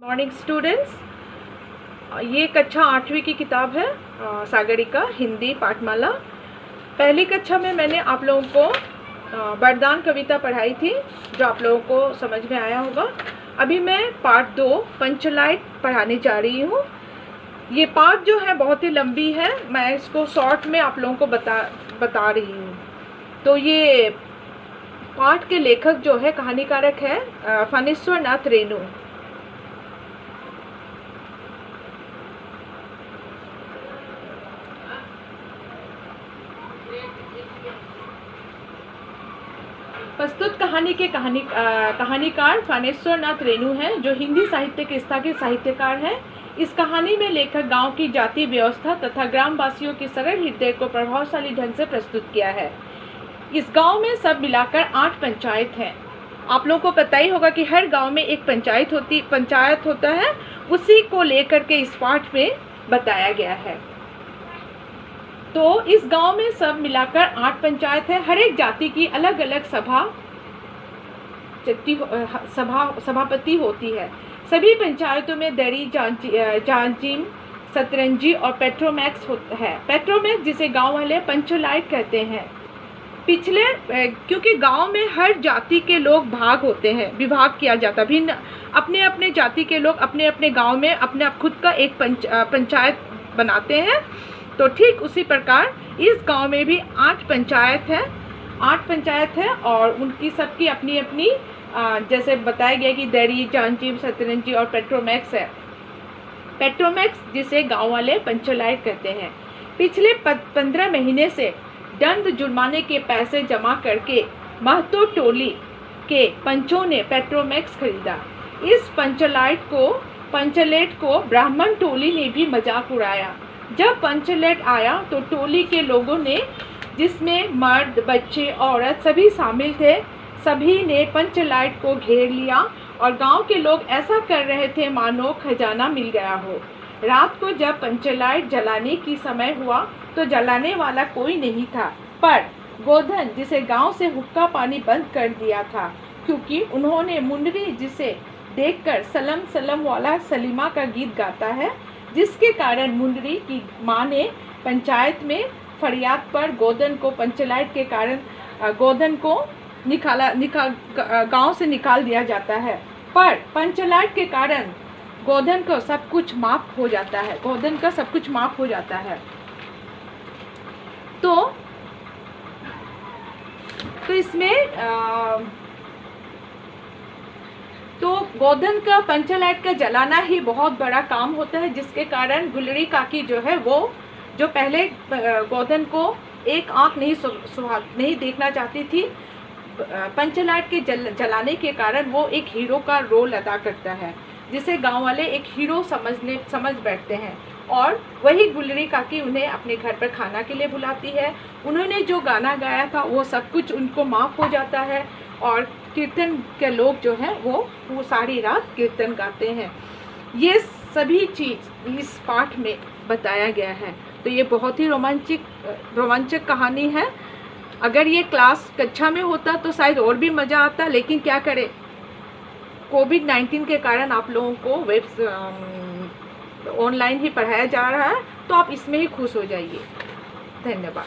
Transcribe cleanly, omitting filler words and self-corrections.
Morning students, ये कक्षा 8वीं की किताब है सागरिका हिंदी पाठमाला। पहली कक्षा में मैंने आप लोगों को वरदान कविता पढ़ाई थी, जो आप लोगों को समझ में आया होगा। अभी मैं पार्ट 2 पंचलाइट पढ़ाने जा रही हूँ। ये पार्ट जो है बहुत ही लंबी है, मैं इसको शॉर्ट में आप लोगों को बता रही हूँ। तो ये पाठ के लेखक जो है, कहानीकारक है फणेश्वर नाथ रेणु। प्रस्तुत कहानी के कहानीकार फणेश्वर नाथ रेणु हैं, जो हिंदी साहित्य के स्थापित साहित्यकार हैं। इस कहानी में लेखक गांव की जाति व्यवस्था तथा ग्रामवासियों के सरल हृदय को प्रभावशाली ढंग से प्रस्तुत किया है। इस गांव में सब मिलाकर 8 पंचायत हैं। आप लोगों को पता ही होगा कि हर गांव में एक पंचायत होता है, उसी को लेकर के इस पाठ में बताया गया है। तो इस गांव में सब मिलाकर 8 पंचायत है। हर एक जाति की अलग अलग सभापति होती है। सभी पंचायतों में दरी, जांजिम, सतरंजी और पेट्रोमैक्स होता है। पेट्रोमैक्स जिसे गांव वाले पंचलाइट कहते हैं। क्योंकि गांव में हर जाति के लोग विभाग किया जाता, भिन्न अपने अपने जाति के लोग अपने अपने गांव में अपने खुद का एक पंचायत बनाते हैं। तो ठीक उसी प्रकार इस गांव में भी 8 पंचायत है और उनकी सबकी अपनी अपनी जैसे बताया गया कि दरी, जांजिम, सतरंजी और पेट्रोमैक्स है। पेट्रोमैक्स जिसे गांव वाले पंचलाइट कहते हैं। पिछले 15 महीने से दंड जुर्माने के पैसे जमा करके महतो टोली के पंचों ने पेट्रोमैक्स खरीदा। इस पंचलेट को ब्राह्मण टोली ने भी मजाक उड़ाया। जब पंचलेट आया तो टोली के लोगों ने, जिसमें मर्द, बच्चे, औरत सभी शामिल थे, सभी ने पंचलाइट को घेर लिया और गांव के लोग ऐसा कर रहे थे मानो खजाना मिल गया हो। रात को जब पंचलाइट जलाने की समय हुआ तो जलाने वाला कोई नहीं था, पर गोधन जिसे गांव से हुक्का पानी बंद कर दिया था, क्योंकि उन्होंने मुंडरी जिसे देखकर सलम सलम वाला सलीमा का गीत गाता है, जिसके कारण मुंडरी की माँ ने पंचायत में फरियाद पर गोधन को पंचलाइट के कारण गोधन को गांव से निकाल दिया जाता है। पर पंचलाइट के कारण गोधन का सब कुछ माफ हो जाता है। तो इसमें तो गोधन का पंचलाइट का जलाना ही बहुत बड़ा काम होता है, जिसके कारण गुलरी काकी जो है, वो जो पहले गोधन को एक आंख नहीं देखना चाहती थी, पंचलाइट के जलाने के कारण वो एक हीरो का रोल अदा करता है, जिसे गांव वाले एक हीरो समझ बैठते हैं। और वही गुलरी काकी उन्हें अपने घर पर खाना के लिए बुलाती है। उन्होंने जो गाना गाया था वो सब कुछ उनको माफ़ हो जाता है और कीर्तन के लोग जो हैं वो सारी रात कीर्तन गाते हैं। ये सभी चीज़ इस पाठ में बताया गया है। तो ये बहुत ही रोमांचक कहानी है। अगर ये कक्षा में होता तो शायद और भी मज़ा आता, लेकिन क्या करें, कोविड-19 के कारण आप लोगों को ऑनलाइन ही पढ़ाया जा रहा है, तो आप इसमें ही खुश हो जाइए। धन्यवाद।